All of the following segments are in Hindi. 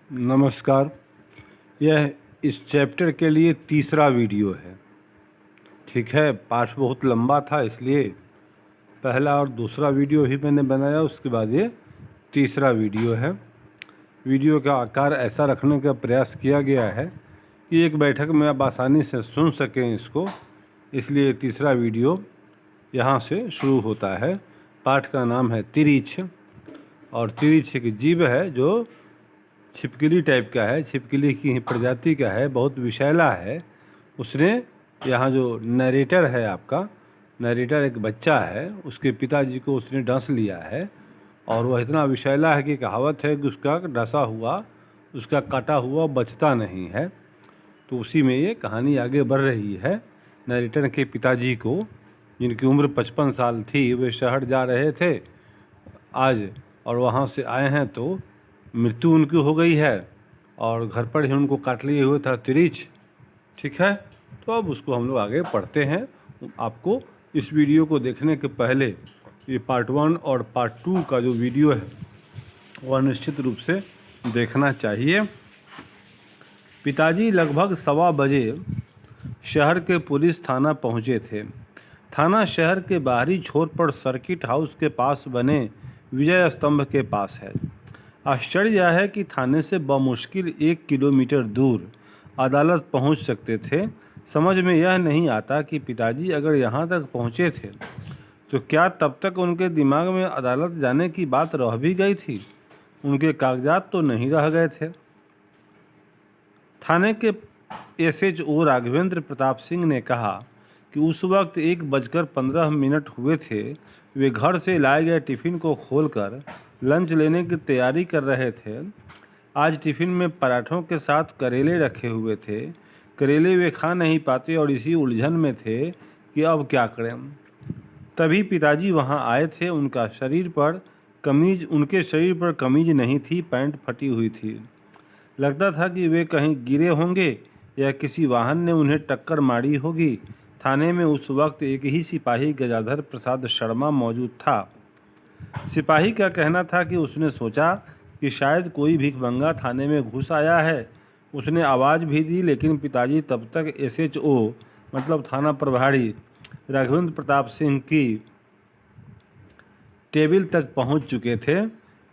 नमस्कार। यह इस चैप्टर के लिए तीसरा वीडियो है। ठीक है, पाठ बहुत लंबा था, इसलिए पहला और दूसरा वीडियो भी मैंने बनाया, उसके बाद ये तीसरा वीडियो है। वीडियो का आकार ऐसा रखने का प्रयास किया गया है कि एक बैठक में आप आसानी से सुन सकें इसको, इसलिए तीसरा वीडियो यहाँ से शुरू होता है। पाठ का नाम है तिरिछ, और तिरिछ एक जीव है जो छिपकली टाइप का है, छिपकली की प्रजाति का है, बहुत विषैला है। उसने यहाँ जो नरेटर है, आपका नरेटर एक बच्चा है, उसके पिताजी को उसने डस लिया है, और वह इतना विषैला है कि कहावत है कि उसका डसा हुआ, उसका काटा हुआ बचता नहीं है। तो उसी में ये कहानी आगे बढ़ रही है। नरेटर के पिताजी को, जिनकी उम्र 55 साल थी, वे शहर जा रहे थे आज, और वहाँ से आए हैं तो मृत्यु उनकी हो गई है, और घर पर ही उनको काट लिए हुए था तिरिछ। ठीक है, तो अब उसको हम लोग आगे पढ़ते हैं। आपको इस वीडियो को देखने के पहले ये पार्ट 1 और पार्ट 2 का जो वीडियो है वह निश्चित रूप से देखना चाहिए। पिताजी लगभग 1:15 बजे शहर के पुलिस थाना पहुंचे थे। थाना शहर के बाहरी छोर पर सर्किट हाउस के पास बने विजय स्तंभ के पास है। आश्चर्य यह है कि थाने से बमुश्किल 1 किलोमीटर दूर अदालत पहुंच सकते थे। समझ में यह नहीं आता कि पिताजी अगर यहां तक पहुंचे थे तो क्या तब तक उनके दिमाग में अदालत जाने की बात रह भी गई थी? उनके कागजात तो नहीं रह गए थे। थाने के एसएचओ राघवेंद्र प्रताप सिंह ने कहा कि उस वक्त 1:15 हुए थे। वे घर से लाए गए टिफ़िन को खोलकर लंच लेने की तैयारी कर रहे थे। आज टिफ़िन में पराठों के साथ करेले रखे हुए थे। करेले वे खा नहीं पाते और इसी उलझन में थे कि अब क्या करें। तभी पिताजी वहां आए थे। उनके शरीर पर कमीज नहीं थी, पैंट फटी हुई थी। लगता था कि वे कहीं गिरे होंगे या किसी वाहन ने उन्हें टक्कर मारी होगी। थाने में उस वक्त एक ही सिपाही गजाधर प्रसाद शर्मा मौजूद था। सिपाही का कहना था कि उसने सोचा कि शायद कोई भिखमंगा थाने में घुस आया है। उसने आवाज़ भी दी, लेकिन पिताजी तब तक एसएचओ मतलब थाना प्रभारी राघवेंद्र प्रताप सिंह की टेबल तक पहुंच चुके थे।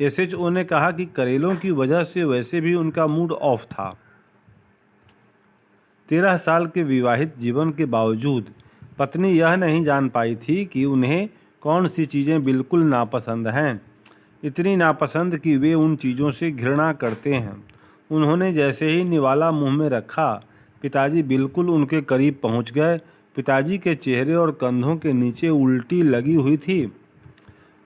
एसएचओ ने कहा कि करेलों की वजह से वैसे भी उनका मूड ऑफ था। 13 साल के विवाहित जीवन के बावजूद पत्नी यह नहीं जान पाई थी कि उन्हें कौन सी चीज़ें बिल्कुल नापसंद हैं। इतनी नापसंद कि वे उन चीज़ों से घृणा करते हैं। उन्होंने जैसे ही निवाला मुंह में रखा, पिताजी बिल्कुल उनके करीब पहुंच गए। पिताजी के चेहरे और कंधों के नीचे उल्टी लगी हुई थी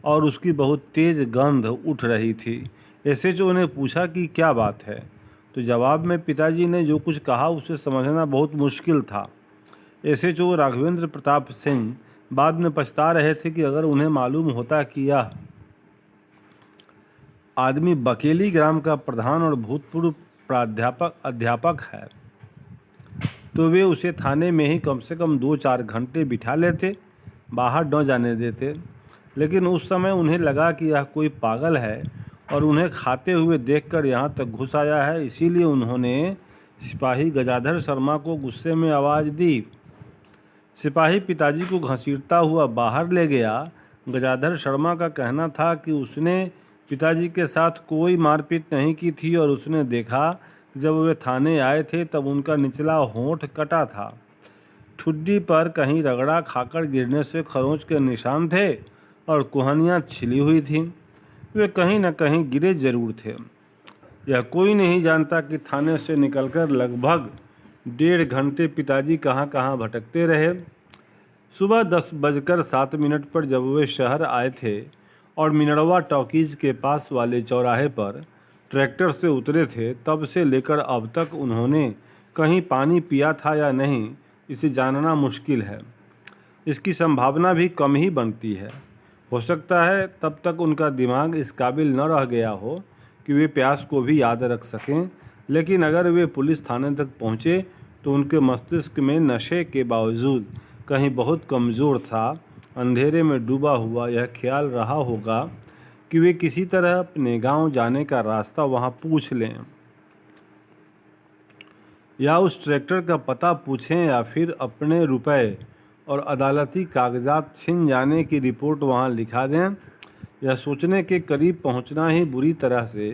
और उसकी बहुत तेज़ गंध उठ रही थी। एसएचओ ने पूछा कि क्या बात है, तो जवाब में पिताजी ने जो कुछ कहा उसे समझना बहुत मुश्किल था। एसएचओ राघवेंद्र प्रताप सिंह बाद में पछता रहे थे कि अगर उन्हें मालूम होता कि यह आदमी बकेली ग्राम का प्रधान और भूतपूर्व अध्यापक है तो वे उसे थाने में ही कम से कम 2-4 घंटे बिठा लेते, बाहर न जाने देते। लेकिन उस समय उन्हें लगा कि यह कोई पागल है और उन्हें खाते हुए देखकर यहाँ तक घुस आया है। इसीलिए उन्होंने सिपाही गजाधर शर्मा को गुस्से में आवाज़ दी। सिपाही पिताजी को घसीटता हुआ बाहर ले गया। गजाधर शर्मा का कहना था कि उसने पिताजी के साथ कोई मारपीट नहीं की थी और उसने देखा जब वे थाने आए थे तब उनका निचला होंठ कटा था। ठुड्डी पर कहीं रगड़ा खाकर गिरने से खरोंच के निशान थे और कुहनियाँ छिली हुई थीं। वे कहीं न कहीं गिरे जरूर थे। यह कोई नहीं जानता कि थाने से निकलकर लगभग 1.5 घंटे पिताजी कहाँ कहाँ भटकते रहे। सुबह 10:07 पर जब वे शहर आए थे और मिनरवा टॉकीज़ के पास वाले चौराहे पर ट्रैक्टर से उतरे थे, तब से लेकर अब तक उन्होंने कहीं पानी पिया था या नहीं, इसे जानना मुश्किल है। इसकी संभावना भी कम ही बनती है। हो सकता है तब तक उनका दिमाग इस काबिल न रह गया हो कि वे प्यास को भी याद रख सकें। लेकिन अगर वे पुलिस थाने तक पहुँचे तो उनके मस्तिष्क में नशे के बावजूद कहीं बहुत कमज़ोर था, अंधेरे में डूबा हुआ यह ख्याल रहा होगा कि वे किसी तरह अपने गांव जाने का रास्ता वहां पूछ लें। या उस ट्रैक्टर का पता पूछें या फिर अपने रुपए और अदालती कागजात छिन जाने की रिपोर्ट वहाँ लिखा दें। यह सोचने के करीब पहुँचना ही बुरी तरह से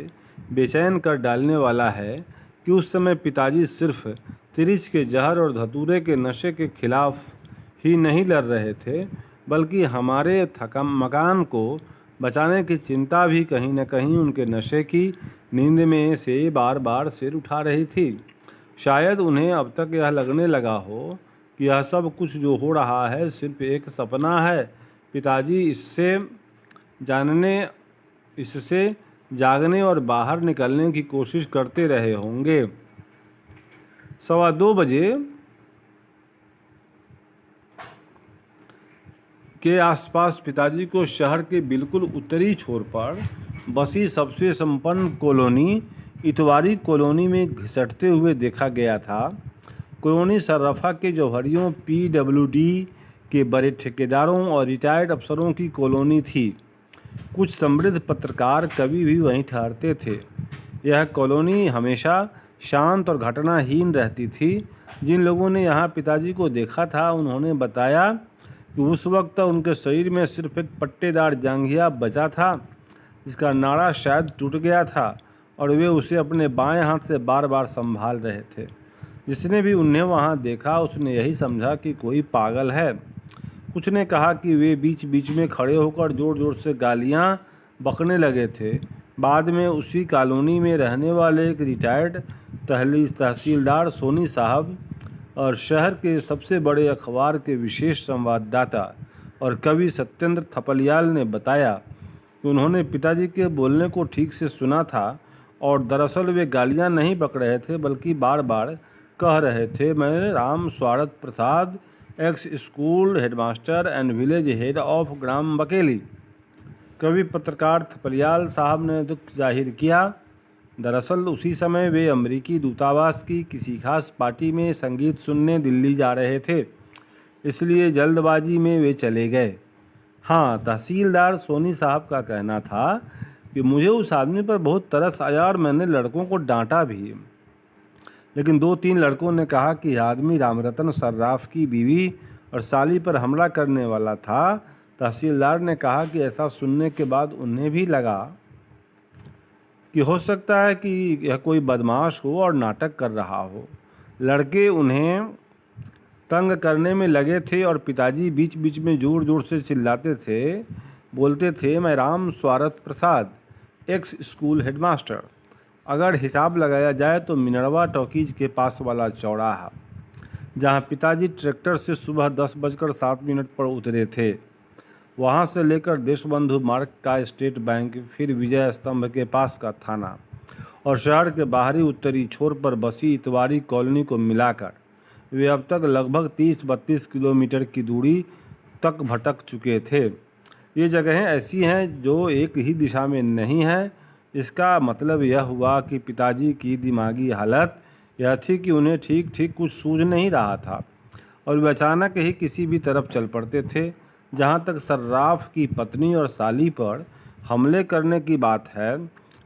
बेचैन कर डालने वाला है कि उस समय पिताजी सिर्फ तिरिच के जहर और धतूरे के नशे के खिलाफ ही नहीं लड़ रहे थे, बल्कि हमारे मकान को बचाने की चिंता भी कहीं न कहीं उनके नशे की नींद में से बार बार सिर उठा रही थी। शायद उन्हें अब तक यह लगने लगा हो कि यह सब कुछ जो हो रहा है सिर्फ एक सपना है। पिताजी इससे जागने और बाहर निकलने की कोशिश करते रहे होंगे। 2:15 के आसपास पिताजी को शहर के बिल्कुल उत्तरी छोर पर बसी सबसे संपन्न कॉलोनी इतवारी कॉलोनी में घिसटते हुए देखा गया था। कॉलोनी सर्राफा के जौहरियों, पीडब्ल्यूडी के बड़े ठेकेदारों और रिटायर्ड अफसरों की कॉलोनी थी। कुछ समृद्ध पत्रकार कभी भी वहीं ठहरते थे। यह कॉलोनी हमेशा शांत और घटनाहीन रहती थी। जिन लोगों ने यहाँ पिताजी को देखा था उन्होंने बताया कि उस वक्त उनके शरीर में सिर्फ एक पट्टेदार जांघिया बचा था, जिसका नाड़ा शायद टूट गया था और वे उसे अपने बाएं हाथ से बार बार संभाल रहे थे। जिसने भी उन्हें वहाँ देखा उसने यही समझा कि कोई पागल है। कुछ ने कहा कि वे बीच बीच में खड़े होकर ज़ोर ज़ोर से गालियाँ बकने लगे थे। बाद में उसी कॉलोनी में रहने वाले एक रिटायर्ड तहसीलदार सोनी साहब और शहर के सबसे बड़े अखबार के विशेष संवाददाता और कवि सत्येंद्र थपलियाल ने बताया कि उन्होंने पिताजी के बोलने को ठीक से सुना था और दरअसल वे गालियाँ नहीं बक रहे थे, बल्कि बार बार कह रहे थे, मैं Ram Swarath Prasad, ex school headmaster and village head of gram Bakeli. कवि पत्रकार थपलियाल साहब ने दुख जाहिर किया। दरअसल उसी समय वे अमेरिकी दूतावास की किसी खास पार्टी में संगीत सुनने दिल्ली जा रहे थे, इसलिए जल्दबाजी में वे चले गए। हाँ, तहसीलदार सोनी साहब का कहना था कि मुझे उस आदमी पर बहुत तरस आया और मैंने लड़कों को डांटा भी, लेकिन 2-3 लड़कों ने कहा कि आदमी रामरतन सर्राफ की बीवी और साली पर हमला करने वाला था। तहसीलदार ने कहा कि ऐसा सुनने के बाद उन्हें भी लगा कि हो सकता है कि यह कोई बदमाश हो और नाटक कर रहा हो। लड़के उन्हें तंग करने में लगे थे और पिताजी बीच बीच में ज़ोर ज़ोर से चिल्लाते थे, बोलते थे, मैं Ram Swarath Prasad, ex school headmaster. अगर हिसाब लगाया जाए तो मिनरवा टॉकीज के पास वाला चौराहा, जहां पिताजी ट्रैक्टर से सुबह 10:07 पर उतरे थे, वहां से लेकर देशबंधु मार्ग का स्टेट बैंक, फिर विजय स्तंभ के पास का थाना और शहर के बाहरी उत्तरी छोर पर बसी इतवारी कॉलोनी को मिलाकर वे अब तक लगभग 30-32 किलोमीटर की दूरी तक भटक चुके थे। ये जगहें ऐसी हैं जो एक ही दिशा में नहीं हैं। इसका मतलब यह हुआ कि पिताजी की दिमागी हालत यह थी कि उन्हें ठीक ठीक कुछ सूझ नहीं रहा था और वे अचानक ही किसी भी तरफ चल पड़ते थे। जहाँ तक सर्राफ की पत्नी और साली पर हमले करने की बात है,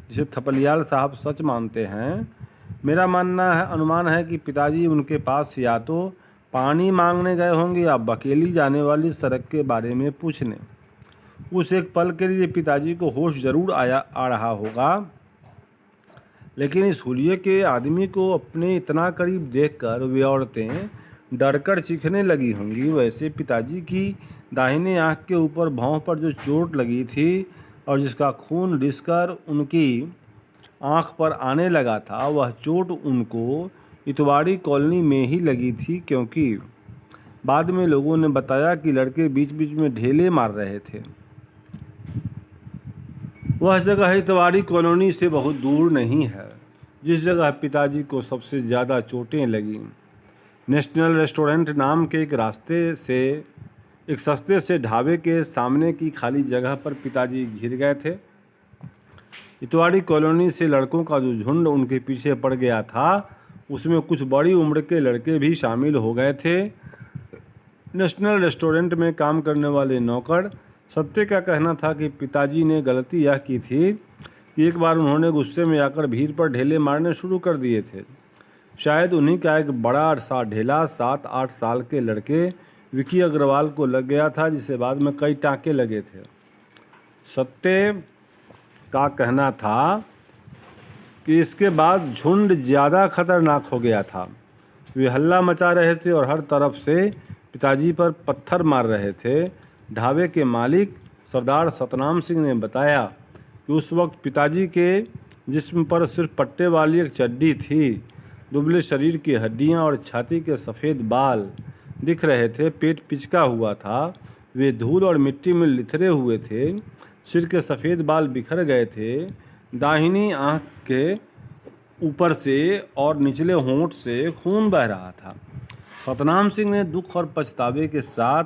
जिसे थपलियाल साहब सच मानते हैं, मेरा अनुमान है कि पिताजी उनके पास या तो पानी मांगने गए होंगे या बकेली जाने वाली सड़क के बारे में पूछने। उस एक पल के लिए पिताजी को होश जरूर आ रहा होगा, लेकिन इस हुलिये के आदमी को अपने इतना करीब देखकर वे औरतें डरकर चीखने लगी होंगी। वैसे पिताजी की दाहिने आँख के ऊपर भौं पर जो चोट लगी थी और जिसका खून रिसकर उनकी आँख पर आने लगा था, वह चोट उनको इतवारी कॉलोनी में ही लगी थी, क्योंकि बाद में लोगों ने बताया कि लड़के बीच बीच में ढेले मार रहे थे। वह जगह इतवारी कॉलोनी से बहुत दूर नहीं है जिस जगह पिताजी को सबसे ज़्यादा चोटें लगीं। नेशनल रेस्टोरेंट नाम के एक सस्ते से ढाबे के सामने की खाली जगह पर पिताजी घिर गए थे। इतवारी कॉलोनी से लड़कों का जो झुंड उनके पीछे पड़ गया था, उसमें कुछ बड़ी उम्र के लड़के भी शामिल हो गए थे। नेशनल रेस्टोरेंट में काम करने वाले नौकर सत्य का कहना था कि पिताजी ने गलती यह की थी कि एक बार उन्होंने गुस्से में आकर भीड़ पर ढेले मारने शुरू कर दिए थे। शायद उन्हीं का एक बड़ा सा ढेला 7-8 साल के लड़के विकी अग्रवाल को लग गया था, जिसे बाद में कई टाँके लगे थे। सत्य का कहना था कि इसके बाद झुंड ज़्यादा खतरनाक हो गया था। वे हल्ला मचा रहे थे और हर तरफ से पिताजी पर पत्थर मार रहे थे। ढाबे के मालिक सरदार सतनाम सिंह ने बताया कि उस वक्त पिताजी के जिस्म पर सिर्फ पट्टे वाली एक चड्डी थी। दुबले शरीर की हड्डियां और छाती के सफ़ेद बाल दिख रहे थे। पेट पिचका हुआ था। वे धूल और मिट्टी में लिथरे हुए थे। सिर के सफ़ेद बाल बिखर गए थे। दाहिनी आंख के ऊपर से और निचले होंठ से खून बह रहा था। सतनाम सिंह ने दुख और पछतावे के साथ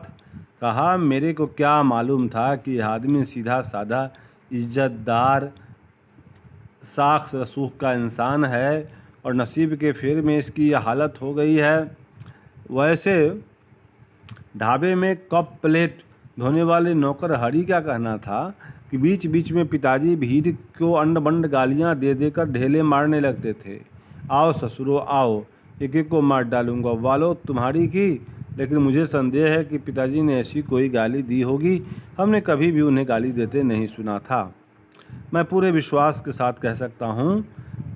कहा, मेरे को क्या मालूम था कि यह आदमी सीधा साधा इज्जतदार साख रसूख का इंसान है और नसीब के फेर में इसकी यह हालत हो गई है। वैसे ढाबे में कप प्लेट धोने वाले नौकर हरी का कहना था कि बीच बीच में पिताजी भीड़ को अंड बंड गालियाँ दे देकर ढेले मारने लगते थे। आओ ससुरो आओ, एक एक को मार डालूंगा वालो तुम्हारी की। लेकिन मुझे संदेह है कि पिताजी ने ऐसी कोई गाली दी होगी। हमने कभी भी उन्हें गाली देते नहीं सुना था। मैं पूरे विश्वास के साथ कह सकता हूँ,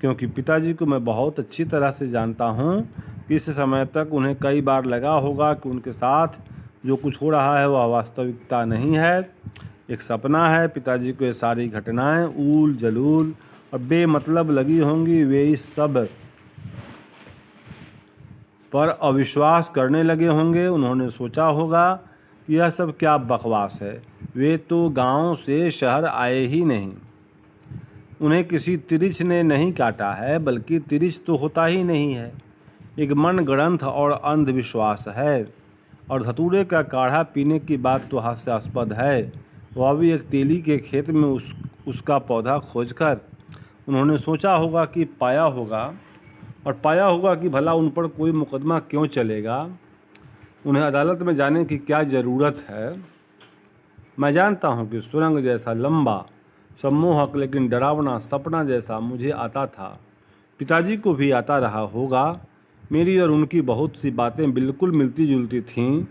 क्योंकि पिताजी को मैं बहुत अच्छी तरह से जानता हूँ कि इस समय तक उन्हें कई बार लगा होगा कि उनके साथ जो कुछ हो रहा है वह वास्तविकता नहीं है, एक सपना है। पिताजी को ये सारी घटनाएं ऊल जलूल और बेमतलब लगी होंगी। वे इस सब पर अविश्वास करने लगे होंगे। उन्होंने सोचा होगा कि यह सब क्या बकवास है। वे तो गांव से शहर आए ही नहीं। उन्हें किसी तिरिछ ने नहीं काटा है, बल्कि तिरिछ तो होता ही नहीं है। एक मन गढ़ंत और अंधविश्वास है। और धतूरे का काढ़ा पीने की बात तो हास्यास्पद है, वह भी एक तेली के खेत में उसका पौधा खोजकर। उन्होंने सोचा होगा कि पाया होगा कि भला उन पर कोई मुकदमा क्यों चलेगा। उन्हें अदालत में जाने की क्या ज़रूरत है। मैं जानता हूँ कि सुरंग जैसा लंबा सम्मोहक लेकिन डरावना सपना जैसा मुझे आता था, पिताजी को भी आता रहा होगा। मेरी और उनकी बहुत सी बातें बिल्कुल मिलती जुलती थीं।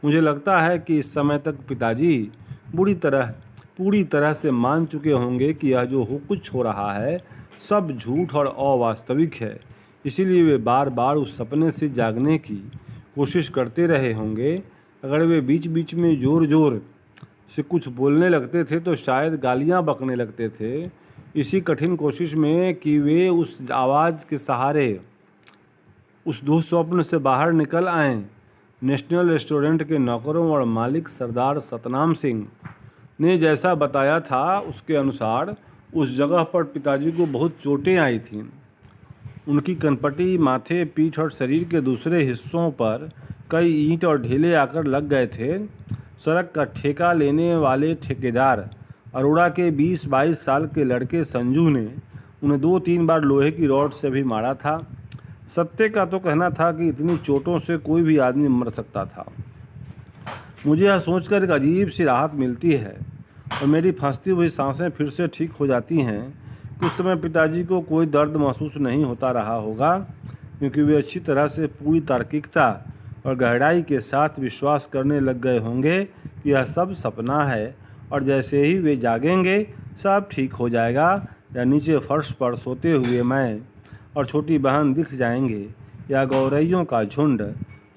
मुझे लगता है कि इस समय तक पिताजी पूरी तरह से मान चुके होंगे कि यह जो कुछ हो रहा है सब झूठ और अवास्तविक है। इसीलिए वे बार बार उस सपने से जागने की कोशिश करते रहे होंगे। अगर वे बीच बीच में ज़ोर ज़ोर से कुछ बोलने लगते थे तो शायद गालियां बकने लगते थे, इसी कठिन कोशिश में कि वे उस आवाज़ के सहारे उस दुःस्वप्न से बाहर निकल आएं। नेशनल रेस्टोरेंट के नौकरों और मालिक सरदार सतनाम सिंह ने जैसा बताया था, उसके अनुसार उस जगह पर पिताजी को बहुत चोटें आई थीं। उनकी कनपटी, माथे, पीठ और शरीर के दूसरे हिस्सों पर कई ईंट और ढेले आकर लग गए थे। सड़क का ठेका लेने वाले ठेकेदार अरोड़ा के 20-22 साल के लड़के संजू ने उन्हें 2-3 बार लोहे की रॉड से भी मारा था। सत्य का तो कहना था कि इतनी चोटों से कोई भी आदमी मर सकता था। मुझे यह सोचकर एक अजीब सी राहत मिलती है और मेरी फंसती हुई सांसें फिर से ठीक हो जाती हैं कि उस समय पिताजी को कोई दर्द महसूस नहीं होता रहा होगा, क्योंकि वे अच्छी तरह से पूरी तार्किकता और गहराई के साथ विश्वास करने लग गए होंगे कि यह सब सपना है और जैसे ही वे जागेंगे सब ठीक हो जाएगा, या नीचे फर्श पर सोते हुए मैं और छोटी बहन दिख जाएंगे, या गौरैयों का झुंड।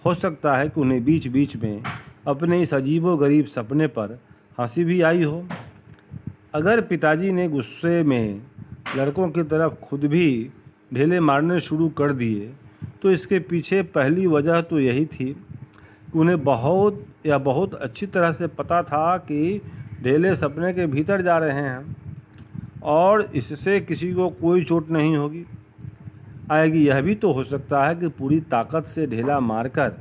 हो सकता है कि उन्हें बीच बीच में अपने इस अजीबोगरीब सपने पर हंसी भी आई हो। अगर पिताजी ने गुस्से में लड़कों की तरफ खुद भी ढेले मारने शुरू कर दिए तो इसके पीछे पहली वजह तो यही थी कि उन्हें बहुत अच्छी तरह से पता था कि ढेले सपने के भीतर जा रहे हैं और इससे किसी को कोई चोट नहीं होगी आएगी। यह भी तो हो सकता है कि पूरी ताकत से ढेला मारकर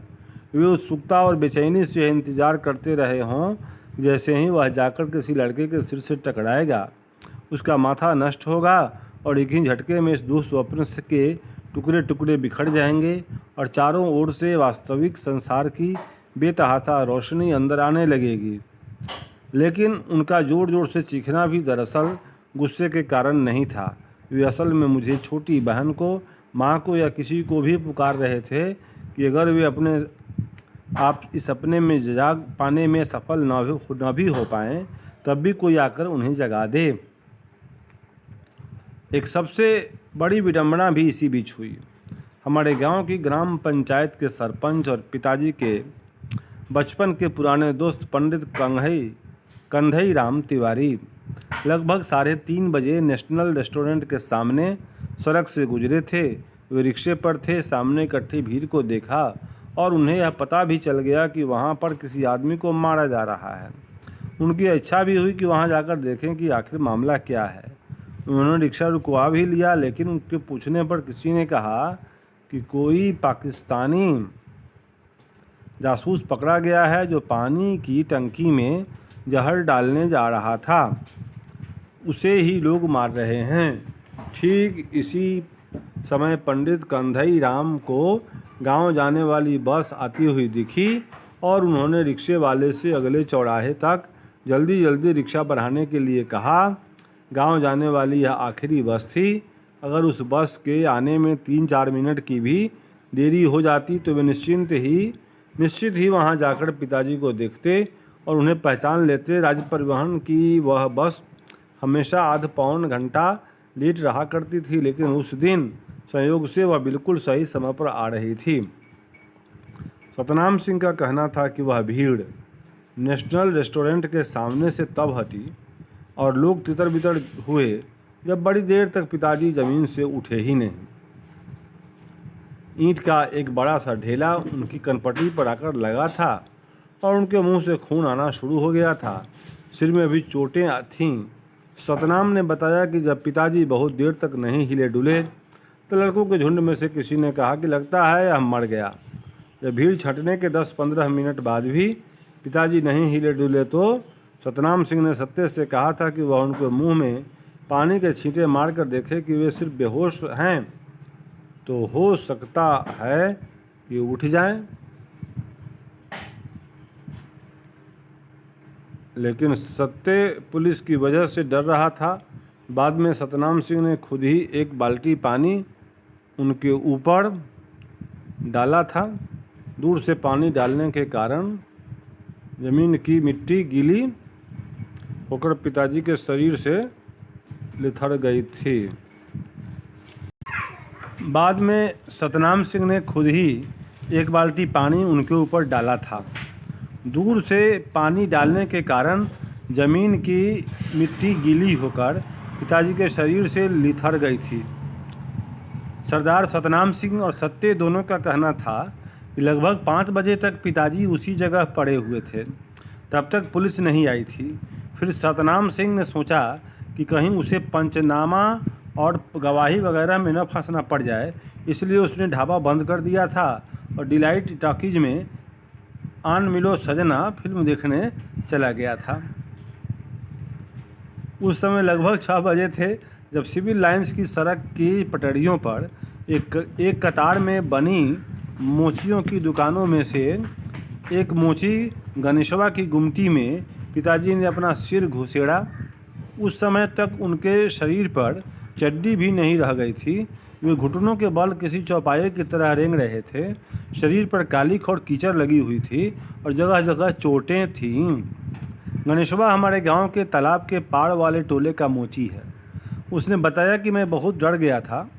वे उत्सुकता और बेचैनी से इंतज़ार करते रहे हों, जैसे ही वह जाकर किसी लड़के के सिर से टकराएगा, उसका माथा नष्ट होगा और एक ही झटके में इस दुःस्वप्न के टुकड़े टुकड़े बिखर जाएंगे और चारों ओर से वास्तविक संसार की बेतहासा रोशनी अंदर आने लगेगी। लेकिन उनका ज़ोर ज़ोर से चीखना भी दरअसल गुस्से के कारण नहीं था। वे असल में मुझे छोटी बहन को माँ को या किसी को भी पुकार रहे थे कि अगर वे अपने आप इस सपने में जाग पाने में सफल न भी हो पाएँ तब भी कोई आकर उन्हें जगा दे। एक सबसे बड़ी विडंबना भी इसी बीच हुई। हमारे गांव की ग्राम पंचायत के सरपंच और पिताजी के बचपन के पुराने दोस्त पंडित कंधई राम तिवारी लगभग 3:30 बजे नेशनल रेस्टोरेंट के सामने सड़क से गुजरे थे। वे रिक्शे पर थे। सामने इकट्ठी भीड़ को देखा और उन्हें यह पता भी चल गया कि वहां पर किसी आदमी को मारा जा रहा है। उनकी इच्छा भी हुई कि वहां जाकर देखें कि आखिर मामला क्या है। उन्होंने रिक्शा रुकवा भी लिया, लेकिन उनके पूछने पर किसी ने कहा कि कोई पाकिस्तानी जासूस पकड़ा गया है जो पानी की टंकी में जहर डालने जा रहा था। उसे ही लोग मार रहे हैं। ठीक इसी समय पंडित कंधई राम को गांव जाने वाली बस आती हुई दिखी और उन्होंने रिक्शे वाले से अगले चौराहे तक जल्दी जल्दी रिक्शा बढ़ाने के लिए कहा। गांव जाने वाली यह आखिरी बस थी। अगर उस बस के आने में 3-4 मिनट की भी देरी हो जाती तो वे निश्चित ही वहां जाकर पिताजी को देखते और उन्हें पहचान लेते। राज्य परिवहन की वह बस हमेशा आध पौन घंटा लेट रहा करती थी, लेकिन उस दिन संयोग से वह बिल्कुल सही समय पर आ रही थी। सतनाम सिंह का कहना था कि वह भीड़ नेशनल रेस्टोरेंट के सामने से तब हटी और लोग तितर बितर हुए जब बड़ी देर तक पिताजी जमीन से उठे ही नहीं। ईंट का एक बड़ा सा ढेला उनकी कनपटी पर आकर लगा था और उनके मुंह से खून आना शुरू हो गया था। सिर में भी चोटें थीं। सतनाम ने बताया कि जब पिताजी बहुत देर तक नहीं हिले डुले तो लड़कों के झुंड में से किसी ने कहा कि लगता है यह मर गया। जब भीड़ छंटने के 10-15 मिनट बाद भी पिताजी नहीं हिले डुले तो सतनाम सिंह ने सत्य से कहा था कि वह उनके मुंह में पानी के छींटे मारकर देखे कि वे सिर्फ बेहोश हैं तो हो सकता है कि उठ जाएं। लेकिन सत्य पुलिस की वजह से डर रहा था। बाद में सतनाम सिंह ने खुद ही एक बाल्टी पानी उनके ऊपर डाला था। दूर से पानी डालने के कारण जमीन की मिट्टी गीली होकर पिताजी के शरीर से लिथड़ गई थी। बाद में सतनाम सिंह ने खुद ही एक बाल्टी पानी उनके ऊपर डाला था। दूर से पानी डालने के कारण जमीन की मिट्टी गीली होकर पिताजी के शरीर से लिथड़ गई थी। सरदार सतनाम सिंह और सत्य दोनों का कहना था कि लगभग 5 बजे तक पिताजी उसी जगह पड़े हुए थे। तब तक पुलिस नहीं आई थी। फिर सतनाम सिंह ने सोचा कि कहीं उसे पंचनामा और गवाही वगैरह में न फंसना पड़ जाए, इसलिए उसने ढाबा बंद कर दिया था और डिलाइट टॉकीज में आन मिलो सजना फिल्म देखने चला गया था। उस समय लगभग 6 बजे थे जब सिविल लाइंस की सड़क की पटरियों पर एक कतार में बनी मोचियों की दुकानों में से एक मोची गणेशवा की गुमटी में पिताजी ने अपना सिर घुसेड़ा। उस समय तक उनके शरीर पर चड्डी भी नहीं रह गई थी। वे घुटनों के बल किसी चौपाए की तरह रेंग रहे थे। शरीर पर कालिख और कीचड़ लगी हुई थी और जगह जगह चोटें थीं। गणेशवा हमारे गांव के तालाब के पार वाले टोले का मोची है। उसने बताया कि मैं बहुत डर गया था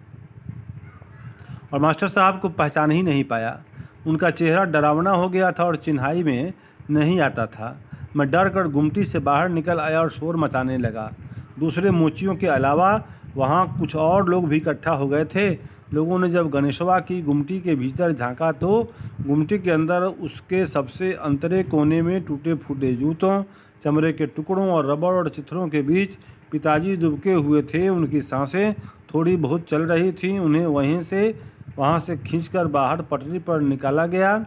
और मास्टर साहब को पहचान ही नहीं पाया। उनका चेहरा डरावना हो गया था और चिन्हाई में नहीं आता था। मैं डर कर गुमटी से बाहर निकल आया और शोर मचाने लगा। दूसरे मोचियों के अलावा वहाँ कुछ और लोग भी इकट्ठा हो गए थे। लोगों ने जब गणेशवा की गुमटी के भीतर झांका तो गुमटी के अंदर उसके सबसे अंतरे कोने में टूटे फूटे जूतों, चमड़े के टुकड़ों और रबड़ और चित्रों के बीच पिताजी दुबके हुए थे। उनकी सांसें थोड़ी बहुत चल रही थीं। उन्हें वहाँ से खींचकर बाहर पटरी पर निकाला गया।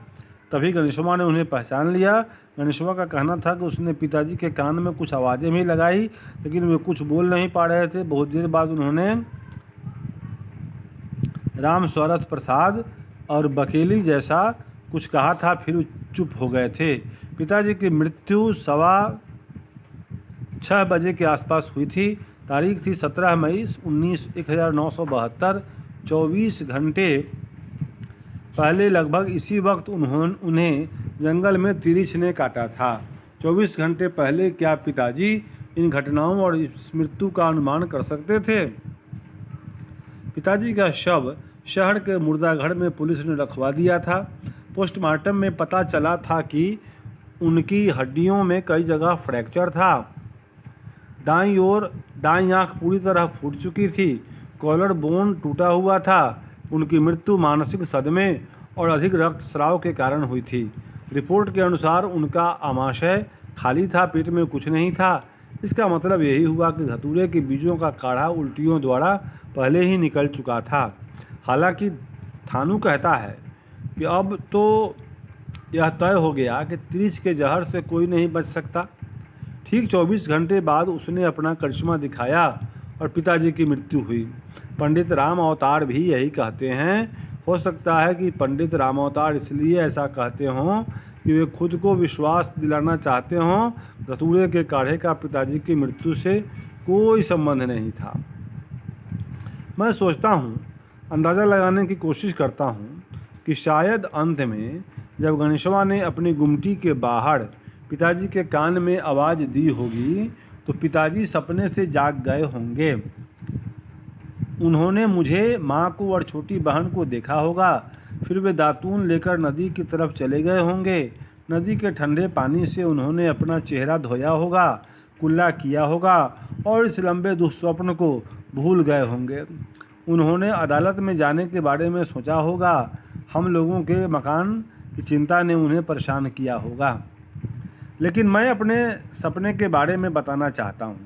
तभी गणेशवा ने उन्हें पहचान लिया। गणेशवा का कहना था कि उसने पिताजी के कान में कुछ आवाज़ें भी लगाई, लेकिन वे कुछ बोल नहीं पा रहे थे। बहुत देर बाद उन्होंने राम स्वरथ प्रसाद और बकेली जैसा कुछ कहा था, फिर चुप हो गए थे। पिताजी की मृत्यु 6:15 बजे के आसपास हुई थी। तारीख थी 17 मई 1972। 24 घंटे पहले लगभग इसी वक्त उन्हें जंगल में तिरिछ ने काटा था। 24 घंटे पहले क्या पिताजी इन घटनाओं और इस मृत्यु का अनुमान कर सकते थे? पिताजी का शव शहर के मुर्दाघर में पुलिस ने रखवा दिया था। पोस्टमार्टम में पता चला था कि उनकी हड्डियों में कई जगह फ्रैक्चर था। दाईं आंख पूरी तरह फूट चुकी थी। कॉलर बोन टूटा हुआ था। उनकी मृत्यु मानसिक सदमे और अधिक रक्तस्राव के कारण हुई थी। रिपोर्ट के अनुसार उनका आमाशय खाली था, पेट में कुछ नहीं था। इसका मतलब यही हुआ कि धतूरे के बीजों का काढ़ा उल्टियों द्वारा पहले ही निकल चुका था। हालांकि थानू कहता है कि अब तो यह तय हो गया कि तिरिछ के जहर से कोई नहीं बच सकता। ठीक 24 घंटे बाद उसने अपना करिश्मा दिखाया और पिताजी की मृत्यु हुई। पंडित राम अवतार भी यही कहते हैं। हो सकता है कि पंडित राम अवतार इसलिए ऐसा कहते हों कि वे खुद को विश्वास दिलाना चाहते हों धतूरे के काढ़े का पिताजी की मृत्यु से कोई संबंध नहीं था। मैं सोचता हूँ, अंदाज़ा लगाने की कोशिश करता हूँ कि शायद अंत में जब गणेशवा ने अपनी गुमटी के बाहर पिताजी के कान में आवाज़ दी होगी तो पिताजी सपने से जाग गए होंगे। उन्होंने मुझे, माँ को और छोटी बहन को देखा होगा। फिर वे दातून लेकर नदी की तरफ चले गए होंगे। नदी के ठंडे पानी से उन्होंने अपना चेहरा धोया होगा, कुल्ला किया होगा और इस लंबे दुःस्वप्न को भूल गए होंगे। उन्होंने अदालत में जाने के बारे में सोचा होगा। हम लोगों के मकान की चिंता ने उन्हें परेशान किया होगा। लेकिन मैं अपने सपने के बारे में बताना चाहता हूँ,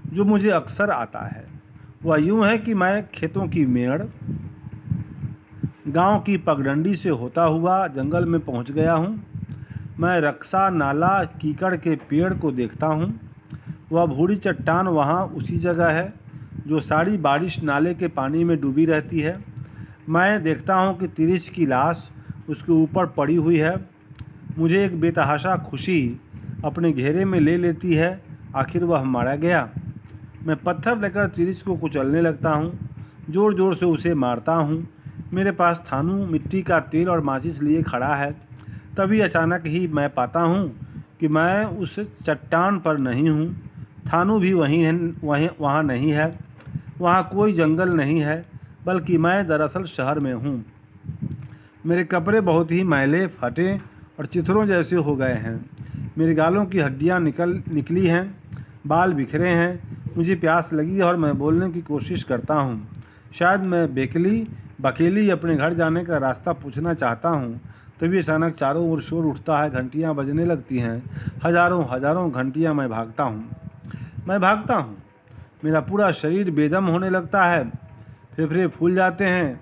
जो मुझे अक्सर आता है। वह यूँ है कि मैं खेतों की मेड़, गांव की पगडंडी से होता हुआ जंगल में पहुँच गया हूँ। मैं रक्षा, नाला, कीकड़ के पेड़ को देखता हूँ। वह भूरी चट्टान वहाँ उसी जगह है जो सारी बारिश नाले के पानी में डूबी रहती है। मैं देखता हूँ कि तिरिछ की लाश उसके ऊपर पड़ी हुई है। मुझे एक बेतहाशा खुशी अपने घेरे में ले लेती है। आखिर वह मारा गया। मैं पत्थर लेकर तिरिछ को कुचलने लगता हूँ, ज़ोर ज़ोर से उसे मारता हूँ। मेरे पास थानू मिट्टी का तेल और माचिस लिए खड़ा है। तभी अचानक ही मैं पाता हूँ कि मैं उस चट्टान पर नहीं हूँ। थानू भी वहाँ नहीं है। वहाँ कोई जंगल नहीं है, बल्कि मैं दरअसल शहर में हूँ। मेरे कपड़े बहुत ही मैले, फटे और चिथड़ों जैसे हो गए हैं। मेरे गालों की हड्डियाँ निकली हैं, बाल बिखरे हैं। मुझे प्यास लगी है और मैं बोलने की कोशिश करता हूँ। शायद मैं बकेली अपने घर जाने का रास्ता पूछना चाहता हूँ। तभी अचानक चारों ओर शोर उठता है, घंटियाँ बजने लगती हैं। हजारों घंटियाँ। मैं भागता हूँ। मेरा पूरा शरीर बेदम होने लगता है। फेफड़े फूल जाते हैं।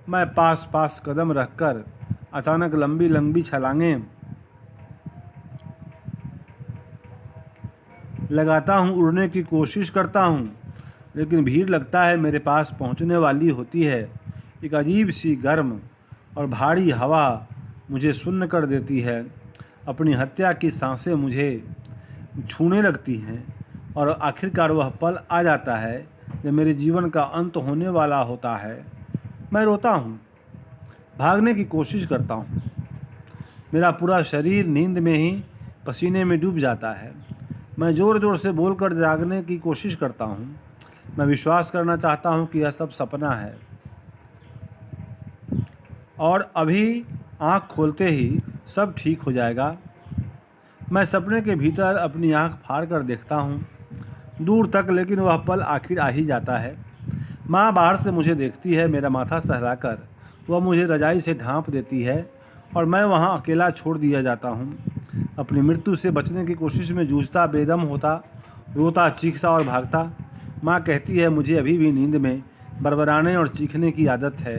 मैं पास कदम रखकर अचानक लंबी लंबी छलांगें लगाता हूँ, उड़ने की कोशिश करता हूँ, लेकिन भीड़ लगता है मेरे पास पहुँचने वाली होती है। एक अजीब सी गर्म और भारी हवा मुझे सुन्न कर देती है। अपनी हत्या की सांसें मुझे छूने लगती हैं और आखिरकार वह पल आ जाता है जब मेरे जीवन का अंत होने वाला होता है। मैं रोता हूँ, भागने की कोशिश करता हूँ। मेरा पूरा शरीर नींद में ही पसीने में डूब जाता है। मैं ज़ोर ज़ोर से बोलकर जागने की कोशिश करता हूँ। मैं विश्वास करना चाहता हूँ कि यह सब सपना है और अभी आँख खोलते ही सब ठीक हो जाएगा। मैं सपने के भीतर अपनी आँख फाड़ कर देखता हूँ दूर तक, लेकिन वह पल आखिर आ ही जाता है। माँ बाहर से मुझे देखती है। मेरा माथा सहलाकर वह मुझे रजाई से ढांप देती है और मैं वहाँ अकेला छोड़ दिया जाता हूँ। अपनी मृत्यु से बचने की कोशिश में जूझता, बेदम होता, रोता, चीखता और भागता। माँ कहती है मुझे अभी भी नींद में बरबराने और चीखने की आदत है,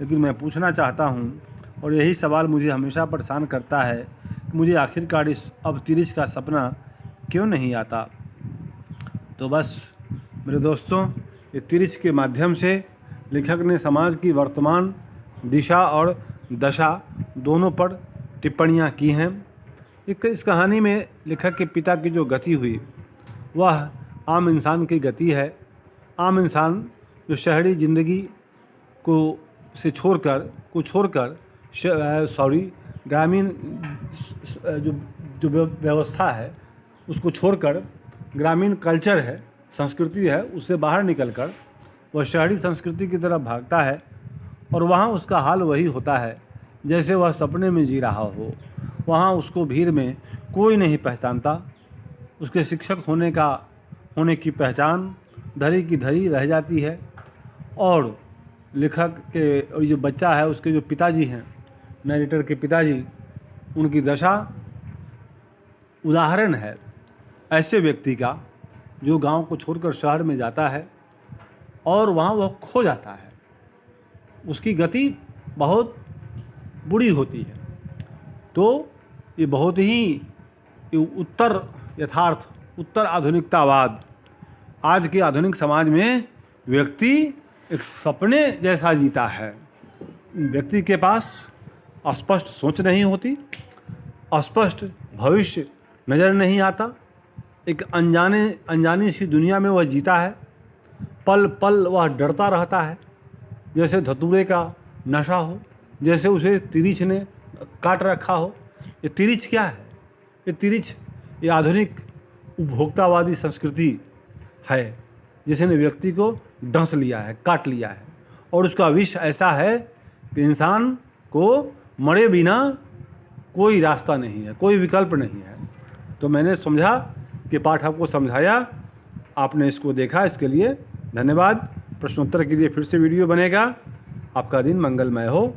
लेकिन मैं पूछना चाहता हूँ और यही सवाल मुझे हमेशा परेशान करता है कि मुझे आखिरकार इस अब तिरिछ का सपना क्यों नहीं आता। तो बस मेरे दोस्तों, ये तिरिछ के माध्यम से लेखक ने समाज की वर्तमान दिशा और दशा दोनों पर टिप्पणियाँ की हैं। इस कहानी में लेखक के पिता की जो गति हुई वह आम इंसान की गति है। आम इंसान जो शहरी ज़िंदगी को छोड़कर ग्रामीण जो व्यवस्था है उसको छोड़कर, ग्रामीण कल्चर है, संस्कृति है, उससे बाहर निकलकर वह शहरी संस्कृति की तरफ भागता है और वहाँ उसका हाल वही होता है जैसे वह सपने में जी रहा हो। वहाँ उसको भीड़ में कोई नहीं पहचानता। उसके शिक्षक होने की पहचान धरी की धरी रह जाती है। और लेखक के जो बच्चा है, उसके जो पिताजी हैं, नरेटर के पिताजी, उनकी दशा उदाहरण है ऐसे व्यक्ति का जो गांव को छोड़कर शहर में जाता है और वहाँ वह खो जाता है। उसकी गति बहुत बुरी होती है। तो ये बहुत ही उत्तर आधुनिकतावाद, आज के आधुनिक समाज में व्यक्ति एक सपने जैसा जीता है। व्यक्ति के पास स्पष्ट सोच नहीं होती, स्पष्ट भविष्य नज़र नहीं आता। एक अनजानी सी दुनिया में वह जीता है। पल पल वह डरता रहता है, जैसे धतूरे का नशा हो, जैसे उसे तिरिछ ने काट रखा हो। ये तिरिछ क्या है? ये आधुनिक उपभोक्तावादी संस्कृति है जिसने व्यक्ति को डंस लिया है, काट लिया है। और उसका विष ऐसा है कि इंसान को मरे बिना कोई रास्ता नहीं है, कोई विकल्प नहीं है। तो मैंने समझा कि पाठ आपको समझाया, आपने इसको देखा, इसके लिए धन्यवाद। प्रश्नोत्तर के लिए फिर से वीडियो बनेगा। आपका दिन मंगलमय हो।